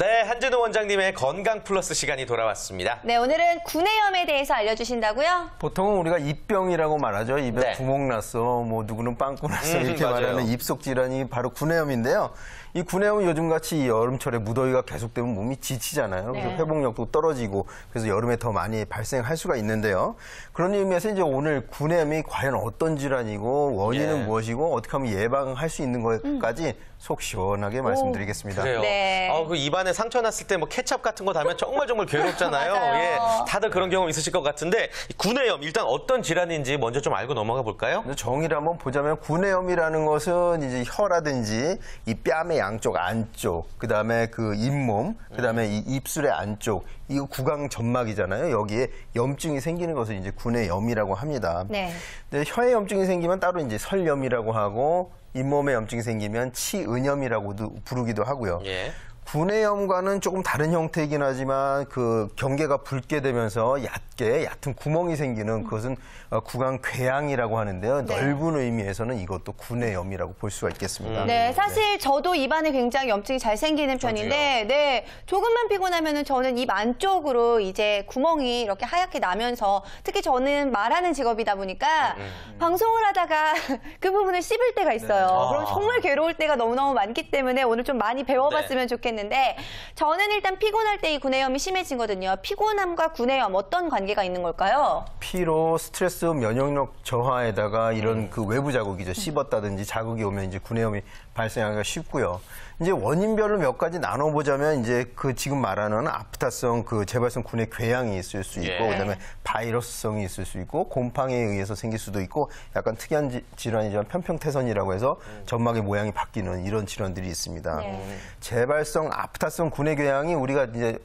네, 한진우 원장님의 건강 플러스 시간이 돌아왔습니다. 네, 오늘은 구내염에 대해서 알려주신다고요? 보통은 우리가 입병이라고 말하죠. 입에 네. 구멍 났어, 뭐 누구는 빵꾸 났어 이렇게 맞아요. 말하는 입속 질환이 바로 구내염인데요. 이 구내염은 요즘같이 여름철에 무더위가 계속되면 몸이 지치잖아요. 그래서 네. 회복력도 떨어지고 그래서 여름에 더 많이 발생할 수가 있는데요. 그런 의미에서 이제 오늘 구내염이 과연 어떤 질환이고 원인은 예. 무엇이고 어떻게 하면 예방할 수 있는 것까지 속 시원하게 말씀드리겠습니다. 그래요. 네. 그 입안에 상처 났을 때 뭐 케첩 같은 거 닿으면 정말 괴롭잖아요. 맞아요. 예, 다들 그런 경험 있으실 것 같은데 이 구내염 일단 어떤 질환인지 먼저 좀 알고 넘어가 볼까요? 정의를 한번 보자면 구내염이라는 것은 이제 혀라든지 이 뺨의 양쪽 안쪽, 그다음에 그 잇몸, 그다음에 이 입술의 안쪽, 이거 구강 점막이잖아요. 여기에 염증이 생기는 것을 이제 구내염이라고 합니다. 네. 근데 혀에 염증이 생기면 따로 이제 설염이라고 하고 잇몸에 염증이 생기면 치은염이라고도 부르기도 하고요. 예. 구내염과는 조금 다른 형태이긴 하지만 그 경계가 붉게 되면서 얕은 구멍이 생기는 그것은 구강 궤양이라고 하는데요. 네. 넓은 의미에서는 이것도 구내염이라고 볼 수가 있겠습니다. 네, 사실 저도 입안에 굉장히 염증이 잘 생기는 편인데, 네, 조금만 피곤하면은 저는 입 안쪽으로 이제 구멍이 이렇게 하얗게 나면서, 특히 저는 말하는 직업이다 보니까 방송을 하다가 그 부분을 씹을 때가 있어요. 네. 그럼 정말 괴로울 때가 너무너무 많기 때문에 오늘 좀 많이 배워봤으면 좋겠는데, 저는 일단 피곤할 때 이 구내염이 심해지거든요. 피곤함과 구내염 어떤 관계가 있는 걸까요? 피로, 스트레스, 면역력 저하에다가 이런 그 외부 자극이죠. 씹었다든지 자극이 오면 이제 구내염이 발생하기가 쉽고요. 이제 원인별로 몇 가지 나눠보자면 이제 그 지금 말하는 아프타성 그 재발성 구내 궤양이 있을 수 있고 예. 그다음에 바이러스성이 있을 수 있고 곰팡이에 의해서 생길 수도 있고 약간 특이한 질환이지만 편평태선이라고 해서 점막의 모양이 바뀌는 이런 질환들이 있습니다. 네. 재발성 아프타성 구내 궤양이 우리가 이제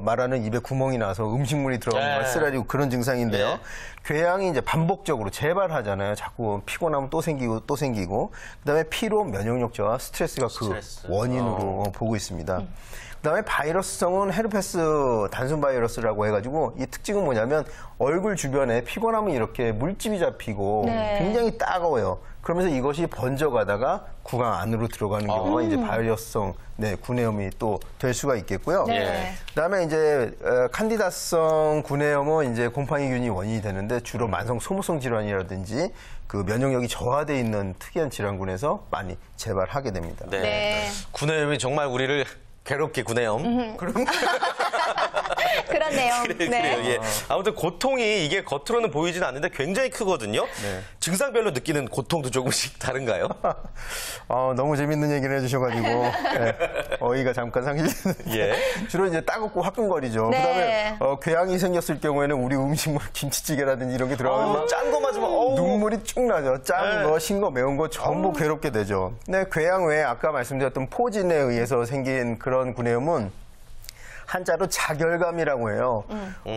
말하는 입에 구멍이 나서 음식물이 들어가면 네. 쓰라리고 그런 증상인데요. 네. 궤양이 이제 반복적으로 재발하잖아요. 자꾸 피곤하면 또 생기고 또 생기고 그다음에 피로, 면역력 저하, 스트레스가 스트레스. 그 원인으로 보고 있습니다. 그다음에 바이러스성은 헤르페스 단순 바이러스라고 해가지고 이 특징은 뭐냐면 얼굴 주변에 피곤하면 이렇게 물집이 잡히고 네. 굉장히 따가워요. 그러면서 이것이 번져가다가 구강 안으로 들어가는 경우가 이제 바이러스성 구내염이 또 될 수가 있겠고요. 네. 그다음에 이제 칸디다성 구내염은 이제 곰팡이균이 원인이 되는데 주로 만성 소모성 질환이라든지 그 면역력이 저하돼 있는 특이한 질환군에서 많이 재발하게 됩니다. 네. 네. 구내염이 정말 우리를 괴롭게 구내염. 그렇네요. 그래요. 예. 아무튼 고통이 이게 겉으로는 보이진 않는데 굉장히 크거든요. 네. 증상별로 느끼는 고통도 조금씩 다른가요? 너무 재밌는 얘기를 해주셔가지고 어이가 잠깐 상실되는. 예. 주로 이제 따갑고 화끈거리죠. 네. 그다음에 궤양이 생겼을 경우에는 우리 음식물 김치찌개라든지 이런 게 들어가면 짠 거 맞으면 눈물이 쭉 나죠. 짠 네. 거, 신 거, 매운 거 전부 괴롭게 되죠. 네, 궤양 외에 아까 말씀드렸던 포진에 의해서 생긴 그런 구내염은 한자로 자결감이라고 해요.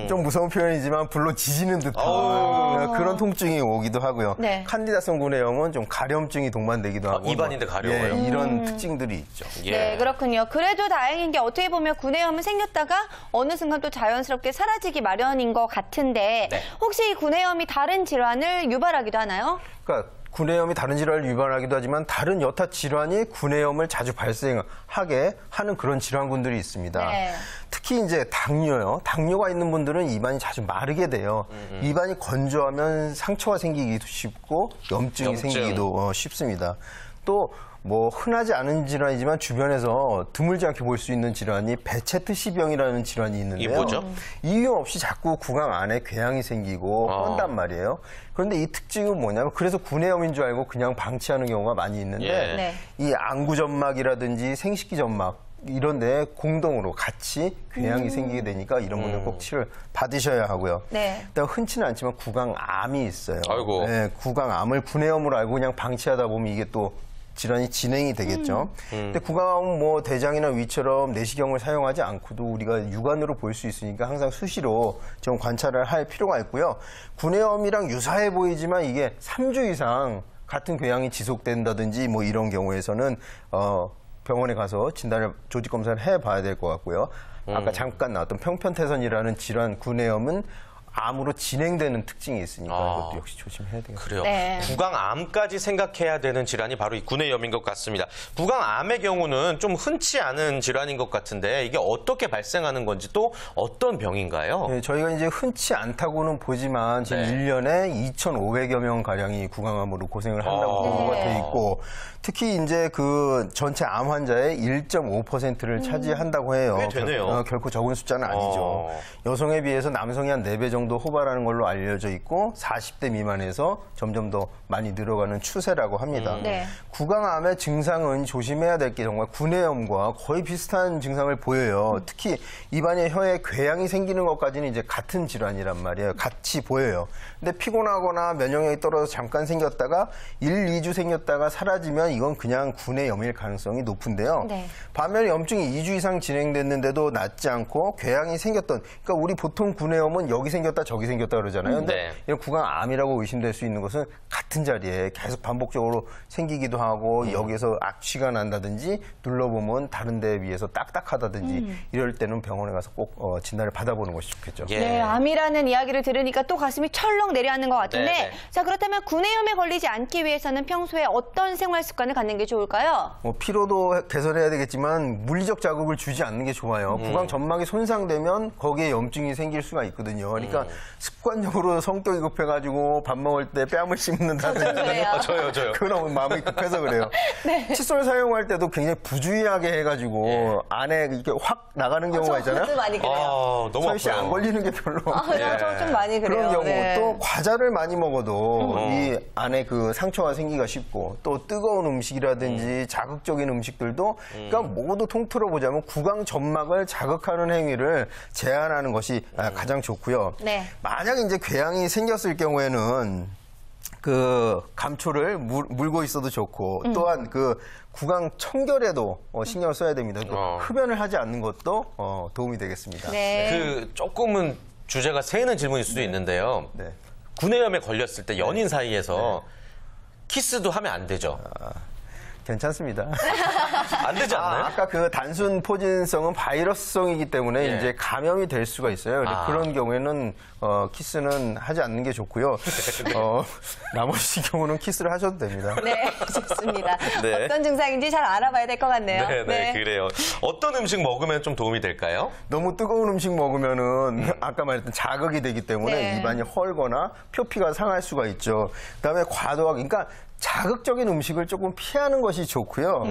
좀 무서운 표현이지만 불로 지지는 듯한 그런 통증이 오기도 하고요. 네. 칸디다성 구내염은 좀 가려움증이 동반되기도 하고 입안인데 가려워요? 예, 이런 특징들이 있죠. 예. 네, 그렇군요. 그래도 다행인 게 어떻게 보면 구내염은 생겼다가 어느 순간 또 자연스럽게 사라지기 마련인 것 같은데 네. 혹시 이 구내염이 다른 질환을 유발하기도 하나요? 그러니까 구내염이 다른 질환을 유발하기도 하지만 다른 여타 질환이 구내염을 자주 발생하게 하는 그런 질환군들이 있습니다. 네. 특히 이제 당뇨요. 당뇨가 있는 분들은 입안이 자주 마르게 돼요. 입안이 건조하면 상처가 생기기도 쉽고 염증이 염증. 생기기도 쉽습니다. 또 뭐 흔하지 않은 질환이지만 주변에서 드물지 않게 볼 수 있는 질환이 베체트시병이라는 질환이 있는데요. 이게 뭐죠? 이유 없이 자꾸 구강 안에 궤양이 생기고 뻔단 말이에요. 그런데 이 특징은 뭐냐면 그래서 구내염인 줄 알고 그냥 방치하는 경우가 많이 있는데 예. 네. 이 안구점막이라든지 생식기 점막 이런 데 공동으로 같이 궤양이 생기게 되니까 이런 분들 꼭 치료를 받으셔야 하고요. 네. 일단 흔치는 않지만 구강암이 있어요. 아이고. 네, 구강암을 구내염으로 알고 그냥 방치하다 보면 이게 또 질환이 진행이 되겠죠. 근데 구강암은 뭐 대장이나 위처럼 내시경을 사용하지 않고도 우리가 육안으로 볼 수 있으니까 항상 수시로 좀 관찰을 할 필요가 있고요. 구내염이랑 유사해 보이지만 이게 3주 이상 같은 궤양이 지속된다든지 뭐 이런 경우에서는 병원에 가서 진단을 조직 검사를 해봐야 될 것 같고요. 아까 잠깐 나왔던 평편태선이라는 질환 구내염은 암으로 진행되는 특징이 있으니까 이것도 역시 조심해야 되겠죠. 그래요. 네. 구강암까지 생각해야 되는 질환이 바로 이 구내염인 것 같습니다. 구강암의 경우는 좀 흔치 않은 질환인 것 같은데 이게 어떻게 발생하는 건지 또 어떤 병인가요? 네, 저희가 이제 흔치 않다고는 보지만 지금 네. 1년에 2,500여 명 가량이 구강암으로 고생을 한다고 보고가 돼 있고 특히 이제 그 전체 암 환자의 1.5%를 차지한다고 해요. 꽤 되네요. 결코 적은 숫자는 아니죠. 여성에 비해서 남성이 한 4배 정도 호발하는 걸로 알려져 있고 40대 미만에서 점점 더 많이 늘어가는 추세라고 합니다. 네. 구강암의 증상은 조심해야 될 게 정말 구내염과 거의 비슷한 증상을 보여요. 특히 입안에 혀에 궤양이 생기는 것까지는 이제 같은 질환이란 말이에요. 같이 보여요. 근데 피곤하거나 면역력이 떨어져서 잠깐 생겼다가 1, 2주 생겼다가 사라지면 이건 그냥 구내염일 가능성이 높은데요. 네. 반면에 염증이 2주 이상 진행됐는데도 낫지 않고 궤양이 생겼던, 그러니까 우리 보통 구내염은 여기 생겼다 저기 생겼다 그러잖아요. 근데 네. 이런 구강암이라고 의심될 수 있는 것은 같은 자리에 계속 반복적으로 생기기도 하고 여기에서 악취가 난다든지 눌러보면 다른 데에 비해서 딱딱하다든지 이럴 때는 병원에 가서 꼭 진단을 받아보는 것이 좋겠죠. 예. 네, 암이라는 이야기를 들으니까 또 가슴이 철렁 내려앉는 것 같은데 네, 네. 자 그렇다면 구내염에 걸리지 않기 위해서는 평소에 어떤 생활 습관을 갖는 게 좋을까요? 피로도 개선해야 되겠지만 물리적 자극을 주지 않는 게 좋아요. 구강 점막이 손상되면 거기에 염증이 생길 수가 있거든요. 그러니까 습관적으로 성격이 급해가지고 밥 먹을 때 뺨을 씹는다든지 그래요. 저요. 그건 너무 마음이 급해서 그래요. 칫솔 사용할 때도 굉장히 부주의하게 해가지고 안에 이렇게 확 나가는 경우가 있잖아요. 저도 많이 그래요. 아, 너무 서희 씨 안 아파요. 걸리는 게 별로 없어요. 예. 저좀 많이 그래요. 그런 경우 네. 또 과자를 많이 먹어도 이 안에 그 상처가 생기기가 쉽고 또 뜨거운 음식이라든지 자극적인 음식들도 그러니까 모두 통틀어 보자면 구강 점막을 자극하는 행위를 제한하는 것이 가장 좋고요. 네. 만약 이제 궤양이 생겼을 경우에는 그 감초를 물고 있어도 좋고 또한 그 구강 청결에도 신경을 써야 됩니다. 또 흡연을 하지 않는 것도 도움이 되겠습니다. 네. 그 조금은 주제가 새는 질문일 수도 있는데요. 네. 구내염에 걸렸을 때 연인 사이에서 키스도 하면 안 되죠. 괜찮습니다. 안 되지 않나요? 아까 그 단순 포진성은 바이러스성이기 때문에 예. 이제 감염이 될 수가 있어요. 근데 그런 경우에는 키스는 하지 않는 게 좋고요. 나머지 경우는 키스를 하셔도 됩니다. 네, 좋습니다. 네. 어떤 증상인지 잘 알아봐야 될 것 같네요. 네, 그래요. 어떤 음식 먹으면 좀 도움이 될까요? 너무 뜨거운 음식 먹으면은 아까 말했던 자극이 되기 때문에 네. 입안이 헐거나 표피가 상할 수가 있죠. 그다음에 과도하게, 그러니까 자극적인 음식을 조금 피하는 것이 좋고요.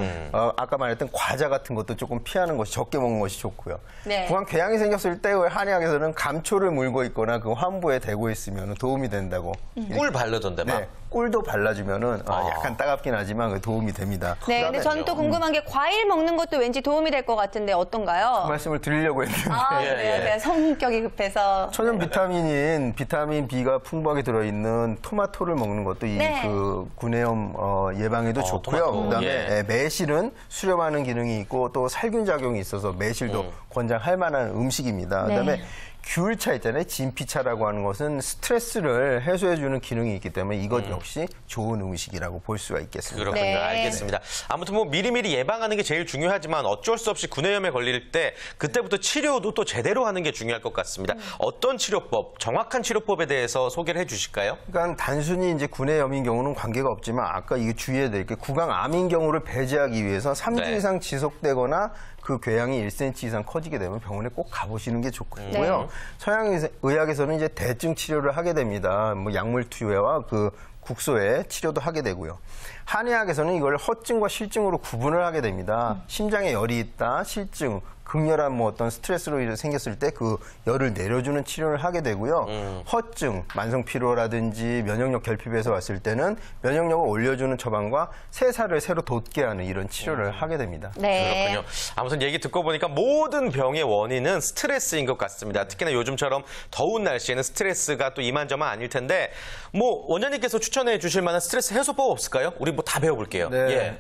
아까 말했던 과자 같은 것도 조금 피하는 것이, 적게 먹는 것이 좋고요. 네. 구강 궤양이 생겼을 때 한의학에서는 감초를 물고 있거나 그 환부에 대고 있으면 도움이 된다고. 꿀 바르던데 막. 네, 꿀도 발라주면은 약간 따갑긴 하지만 그 도움이 됩니다. 네, 근데 저는 또 궁금한 게 과일 먹는 것도 왠지 도움이 될 것 같은데 어떤가요? 말씀을 드리려고 했는데. 아, 예, 그래요. 예. 그냥 성격이 급해서. 천연 비타민인 비타민 B가 풍부하게 들어있는 토마토를 먹는 것도 이 네. 그 구내염 예방에도 좋고요. 토마토. 그다음에 예. 매실은 수렴하는 기능이 있고 또 살균 작용이 있어서 매실도 권장할 만한 음식입니다. 네. 그다음에 귤차 있잖아요. 진피차라고 하는 것은 스트레스를 해소해주는 기능이 있기 때문에 이것 역시 좋은 음식이라고 볼 수가 있겠습니다. 그렇군요. 네. 알겠습니다. 아무튼 뭐 미리미리 예방하는 게 제일 중요하지만 어쩔 수 없이 구내염에 걸릴 때 그때부터 치료도 또 제대로 하는 게 중요할 것 같습니다. 어떤 치료법, 정확한 치료법에 대해서 소개를 해 주실까요? 그러니까 단순히 이제 구내염인 경우는 관계가 없지만 아까 이게 주의해야 될 게 구강암인 경우를 배제하기 위해서 3주 네. 이상 지속되거나 그 궤양이 1cm 이상 커지게 되면 병원에 꼭 가보시는 게 좋고요. 네. 서양 의학에서는 이제 대증 치료를 하게 됩니다. 뭐 약물 투여와 그 국소의 치료도 하게 되고요. 한의학에서는 이걸 허증과 실증으로 구분을 하게 됩니다. 심장에 열이 있다, 실증, 극렬한 뭐 어떤 스트레스로 생겼을 때 그 열을 내려주는 치료를 하게 되고요. 허증, 만성 피로라든지 면역력 결핍에서 왔을 때는 면역력을 올려주는 처방과 새살을 새로 돋게 하는 이런 치료를 하게 됩니다. 네. 그렇군요. 아무튼 얘기 듣고 보니까 모든 병의 원인은 스트레스인 것 같습니다. 특히나 요즘처럼 더운 날씨에는 스트레스가 또 이만저만 아닐 텐데 뭐 원장님께서 추천해 주실 만한 스트레스 해소법 없을까요? 우리 뭐 다 배워볼게요. 네. 예.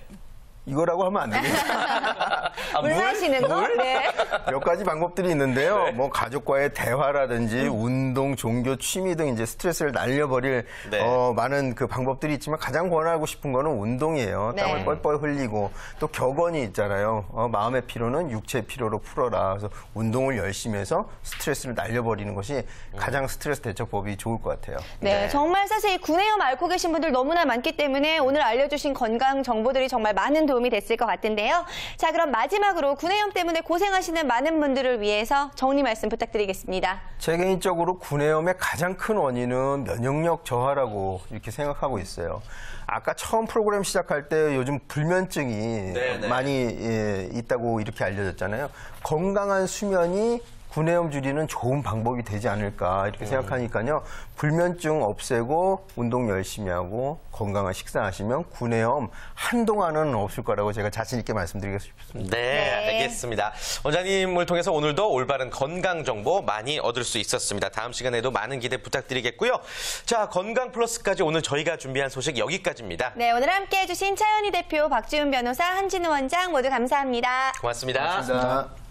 이거라고 하면 안 되겠다. 물 마시는 거? 네. 몇 가지 방법들이 있는데요. 뭐 가족과의 대화라든지 운동, 종교, 취미 등 이제 스트레스를 날려버릴 네. 많은 그 방법들이 있지만 가장 권하고 싶은 거는 운동이에요. 네. 땀을 뻘뻘 흘리고 또 격언이 있잖아요. 마음의 피로는 육체의 피로로 풀어라. 그래서 운동을 열심히 해서 스트레스를 날려버리는 것이 가장 스트레스 대처법이 좋을 것 같아요. 네, 네. 정말 사실 이 구내염 앓고 계신 분들 너무나 많기 때문에 오늘 알려주신 건강 정보들이 정말 많은 도움이 됐을 것 같은데요. 자, 그럼 마지막으로 구내염 때문에 고생하시는 많은 분들을 위해서 정리 말씀 부탁드리겠습니다. 제 개인적으로 구내염의 가장 큰 원인은 면역력 저하라고 이렇게 생각하고 있어요. 아까 처음 프로그램 시작할 때 요즘 불면증이 네네. 많이 있다고 이렇게 알려졌잖아요. 건강한 수면이 구내염 줄이는 좋은 방법이 되지 않을까 이렇게 생각하니까요. 불면증 없애고 운동 열심히 하고 건강한 식사하시면 구내염 한동안은 없을 거라고 제가 자신 있게 말씀드리고 싶습니다. 네, 알겠습니다. 원장님을 통해서 오늘도 올바른 건강 정보 많이 얻을 수 있었습니다. 다음 시간에도 많은 기대 부탁드리겠고요. 자, 건강 플러스까지 오늘 저희가 준비한 소식 여기까지입니다. 네, 오늘 함께해 주신 차현희 대표, 박지훈 변호사, 한진우 원장 모두 감사합니다. 고맙습니다. 감사합니다.